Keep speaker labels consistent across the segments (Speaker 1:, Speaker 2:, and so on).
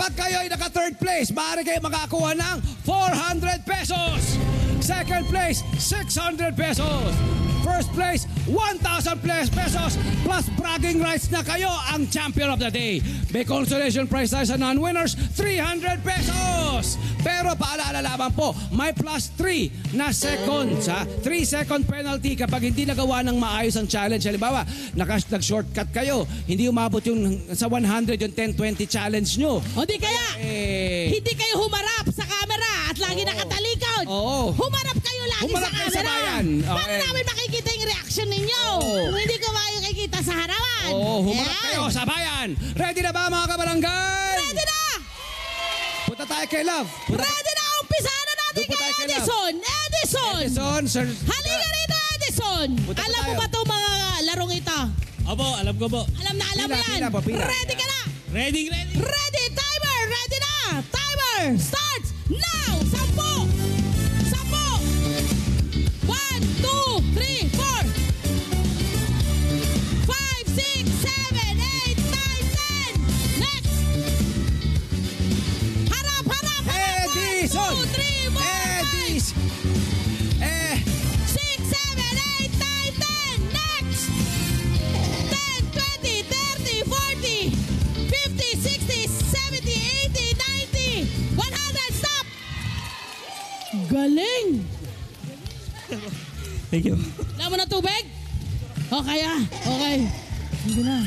Speaker 1: Kapag kayo ay naka-third place, maaari kayo makakuha ng 400 pesos. Second place, 600 pesos. First place, 1,000 pesos plus bragging rights na kayo ang champion of the day. May consolation prize tayo sa non-winners, 300 pesos. Pero paalala lamang po, may plus 3 na seconds. 3-second penalty kapag hindi nagawa ng maayos ang challenge. Halimbawa, nag-shortcut kayo, hindi umabot yung sa 100 yung 10-20 challenge nyo.
Speaker 2: O di kaya, hindi kayo humarap sa camera at lagi nakatalikod. Humarap kayo lagi sa camera. Para namin makikita yung reaction ninyo. Kung hindi ko makikita sa harapan.
Speaker 1: Humarap kayo sa bayan. Ready na ba mga kabarangay?
Speaker 2: Ready na!
Speaker 1: Punta tayo kay Love.
Speaker 2: Ready na! Umpisahan na natin kay Edison.
Speaker 1: Edison, sir.
Speaker 2: Halika rito, Edison. Alam mo ba itong mga larong ito?
Speaker 3: Opo, alam ko po.
Speaker 2: Alam na yan. Ready ka na?
Speaker 3: Ready.
Speaker 2: Ready, timer. Ready na. Timer starts now. 10. 1, 2, 3, 4, 5, 6, 7, 8, 9, 10. Next! Harap!
Speaker 1: Edison!
Speaker 2: 1, 2, 3, 4, 5, 6, 7, 8, 9, 10. Next! 10, 20, 30, 40, 50, 60, 70, 80, 90, 100. Stop! Galing!
Speaker 3: Thank you.
Speaker 2: Wala mo na tubig? Okay Okay. Hindi na.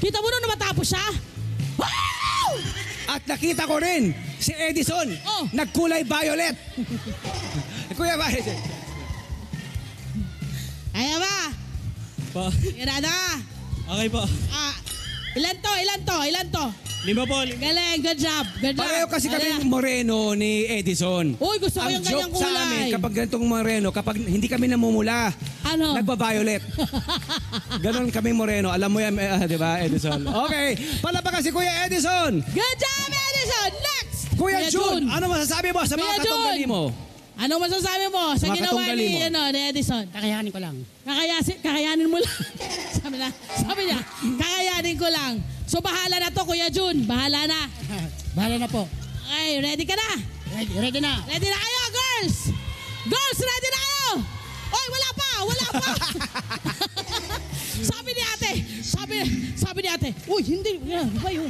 Speaker 2: Kita mo na matapos siya? Wow!
Speaker 1: At nakita ko rin si Edison. Nagkulay violet. Kuya ba?
Speaker 2: Kaya ba?
Speaker 3: Po.
Speaker 2: Irada.
Speaker 3: Okay po.
Speaker 2: Ilan to?
Speaker 3: 5 po.
Speaker 2: Galing, good job.
Speaker 1: Pareho kasi kami moreno ni Edison.
Speaker 2: Uy, gusto ko yung
Speaker 1: Ang
Speaker 2: ganyang
Speaker 1: joke sa
Speaker 2: kulay.
Speaker 1: amin, kapag ganitong moreno, kapag hindi kami namumula, nagba-violet. Ganon kami moreno. Alam mo yan, di ba, Edison? Okay, palabakan si Kuya Edison.
Speaker 2: Good job, Edison. Next!
Speaker 1: Kuya Jun, ano masasabi mo sa mga katunggali mo?
Speaker 2: Ano masasabi mo sa ginawa ni Edison?
Speaker 4: Kakayanin ko lang.
Speaker 2: Kakayanin mo lang. Sabi niya, kakayanin ko lang. So bahala na to, Kuya Jun. Bahala na.
Speaker 4: Bahala na po.
Speaker 2: Okay, ready ka na?
Speaker 4: Ready na.
Speaker 2: Ready na kayo, girls! Girls, ready na kayo! Oy, wala pa! Sabi ni ate, uy, hindi, yan, ba yun?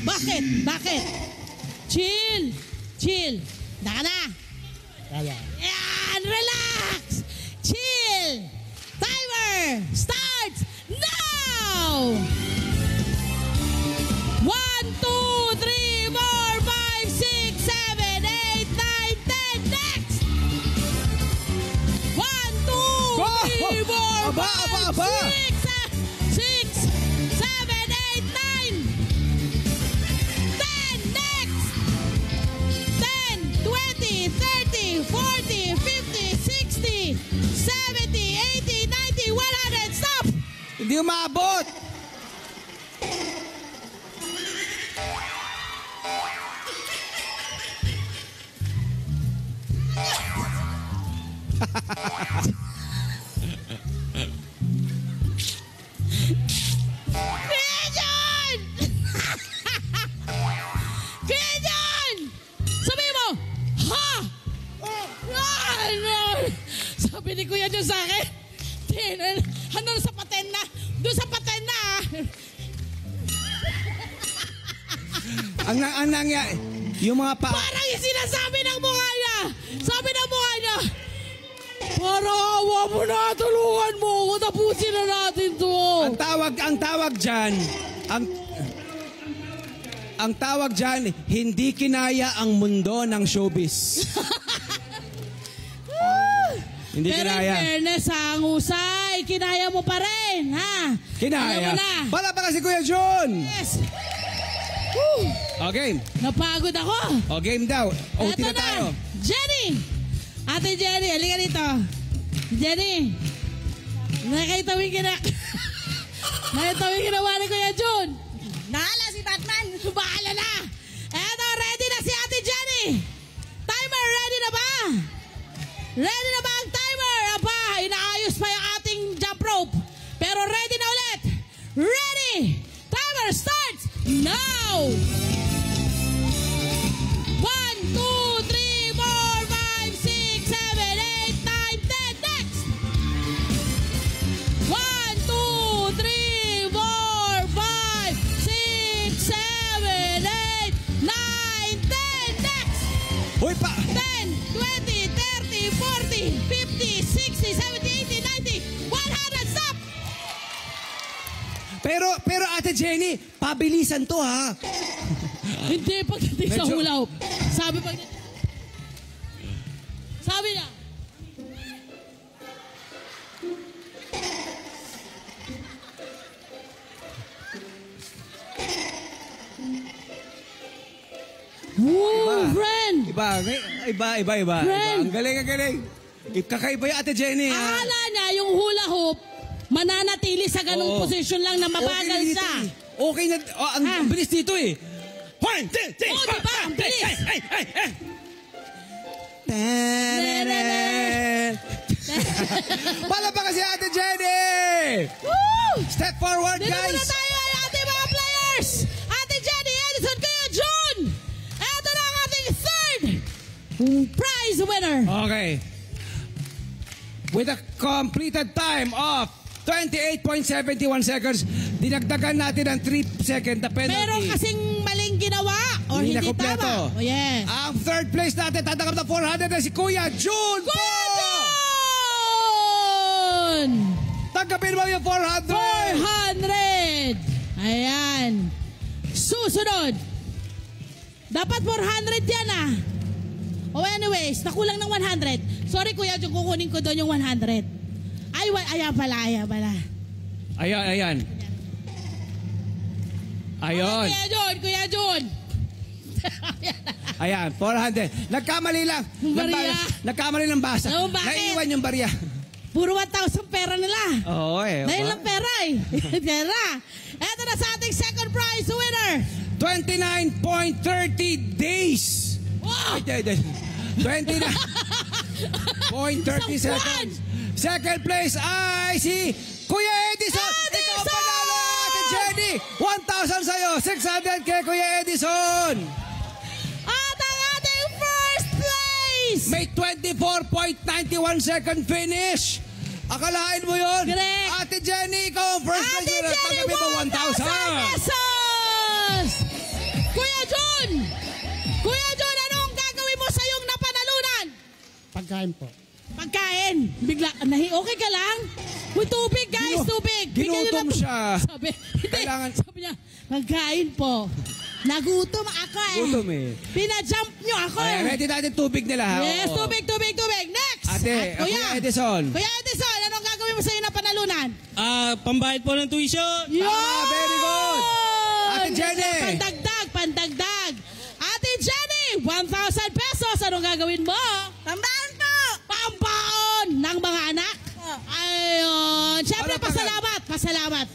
Speaker 2: Bakit? Chill. Daka na. Yan, relax. Chill. Timer starts now. 1, 2, 3, 4, 5, 6, 7, 8, 9, 10. Next. 1, 2, 3, 4, 5, 6, 7, 8, 9, 10. Next. 10, 20, 30, 40, 50, 60, 70, 80, 90, 100. Stop!
Speaker 1: Hindi umabot.
Speaker 2: Kuya! Sabi mo! Ha! Sabi ni Kuya John sa akin, ano sa paten na? Doon sa paten na!
Speaker 1: Ang nangyari, yung mga
Speaker 2: parang yung sinasabi ng mukha niya! Sabi ng mukha niya, para awa mo na, tulungan mo, tapusin na natin to.
Speaker 1: Ang tawag dyan, hindi kinaya ang mundo ng showbiz. Hindi
Speaker 2: pero
Speaker 1: kinaya.
Speaker 2: Pero in fairness, ang husay, kinaya mo pa rin, ha?
Speaker 1: Kinaya. Pala si Kuya John.
Speaker 2: Yes.
Speaker 1: Okay.
Speaker 2: Napagod ako.
Speaker 1: O, game daw. OT na tayo.
Speaker 2: Jenny! Ate Jenny, halika dito. Jenny, nakitawin ginawa ni Kuya John.
Speaker 5: Nahala si Batman.
Speaker 2: Bahala na. Eto, ready na si Ate Jenny. Timer, ready na ba? Ready na ba ang timer? Aba, inaayos pa yung ating jump rope. Pero ready na ulit. Ready! Timer starts now!
Speaker 1: Pero Ate Jenny, pabilisan to ha.
Speaker 2: Hindi pagdating sa
Speaker 1: Medyo-
Speaker 2: hula hoop. Sabi niya. Woo, friend!
Speaker 1: Iba.
Speaker 2: Friend.
Speaker 1: Ang galing. Kakaiba yung Ate Jenny ha.
Speaker 2: Akala niya yung hula hoop, mananatili sa ganung
Speaker 1: Oo.
Speaker 2: posisyon lang na mabagal
Speaker 1: dito
Speaker 2: siya.
Speaker 1: eh. Okay na, ang bilis dito eh. 1, 2, 3,
Speaker 2: Oo, diba? Ang bilis.
Speaker 1: Pala pa kasi Ate Jenny!
Speaker 2: Woo!
Speaker 1: Step forward,
Speaker 2: Dito muna
Speaker 1: guys!
Speaker 2: tayo ay ating mga players. Ate Jenny Edison, kayo June. Ito na ang ating third prize winner.
Speaker 1: Okay. With a completed time of 28.71 seconds, dinagdagan natin ng 3 second na penalty.
Speaker 2: Meron kasing maling ginawa o
Speaker 1: Hindi
Speaker 2: hindi
Speaker 1: na kompleto.
Speaker 2: tama. Oh, yes.
Speaker 1: Ang third place natin, tatanggap na 400 na si Kuya June po!
Speaker 2: June!
Speaker 1: Tanggapin mo yung 400!
Speaker 2: 400! Ayan. Susunod. Dapat 400 yan ah. Oh, anyways, nakulang ng 100. Sorry Kuya June, kukunin ko doon yung 100. Ayan pala.
Speaker 1: Ayan.
Speaker 2: Kuya June.
Speaker 1: Ayan, 400. Nagkamali lang.
Speaker 2: Barya.
Speaker 1: Nagkamali ng basa.
Speaker 2: Oh, bakit?
Speaker 1: Naiiwan yung barya.
Speaker 2: Puro 1,000 pera nila.
Speaker 1: Oo
Speaker 2: Dahil lang pera eh. Pera. Ito na sa ating second prize winner.
Speaker 1: 29.30 days.
Speaker 2: Wow!
Speaker 1: 29.30 seconds. Second place ay si Kuya Edison. Ikaw
Speaker 2: Edison!
Speaker 1: panalo, Ate Jenny. 1,000 sa'yo. 600 kay Kuya Edison.
Speaker 2: At ang ating first place.
Speaker 1: May 24.91 second finish. Akalain mo yun?
Speaker 2: Correct.
Speaker 1: Ate Jenny, ikaw ang first place
Speaker 2: Ate
Speaker 1: winner.
Speaker 2: Jenny,
Speaker 1: Tanggapin mo
Speaker 2: 1,000
Speaker 1: 1,000.
Speaker 2: pesos! Kuya John, anong gagawin mo sa iyong napanalunan?
Speaker 4: Pagkain po.
Speaker 2: Pagkain. Bigla, okay ka lang? May tubig, guys, tubig. Bigyan niyo
Speaker 1: Ginutom
Speaker 2: na-
Speaker 1: siya.
Speaker 2: Sabi, hindi.
Speaker 1: Kailangan-
Speaker 2: Sabi niya, pagkain po. Nagutom ako eh.
Speaker 1: Gutom eh.
Speaker 2: Pinajump niyo ako
Speaker 1: Ayan,
Speaker 2: eh.
Speaker 1: ready natin tubig nila ha.
Speaker 2: Yes,
Speaker 1: Oo.
Speaker 2: tubig. Next!
Speaker 1: Ate,
Speaker 2: At
Speaker 1: Kuya Edison.
Speaker 2: Kuya Edison, anong gagawin mo sa iyong napanalunan?
Speaker 3: Pambayad po ng tuition.
Speaker 2: Yun!
Speaker 1: very good. Ate Jenny.
Speaker 2: Pandagdag. Ate Jenny, 1,000 pesos. Anong gagawin mo?
Speaker 5: Pambahan po!
Speaker 2: Pambaon ng mga anak. Ayun. Siyempre, pasalamat.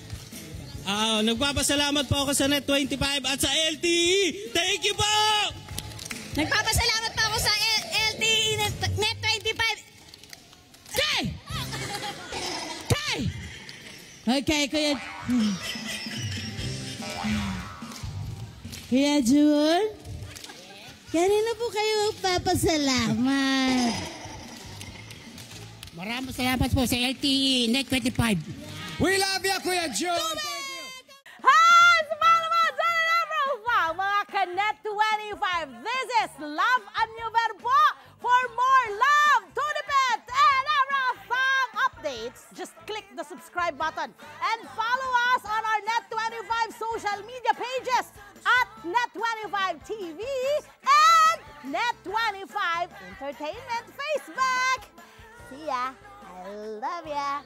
Speaker 3: Nagpapasalamat po ako sa Net25 at sa LTE. Thank you po!
Speaker 5: Nagpapasalamat po ako sa LTE Net25.
Speaker 2: Okay, Kuya June? Kanina po kayo magpapasalamat.
Speaker 4: Maraming salamat po sa LTE Net 25.
Speaker 1: We love you, Kuya June. Thank you.
Speaker 6: Hi! Sumama mo dyan na profile, mga Kanet 25. This is Love and New Verbo. For more love, to the pet, and everything updates, just click the subscribe button and follow us on our Net25 social media pages at Net25 TV and Net25 Entertainment Facebook. See ya. I love ya.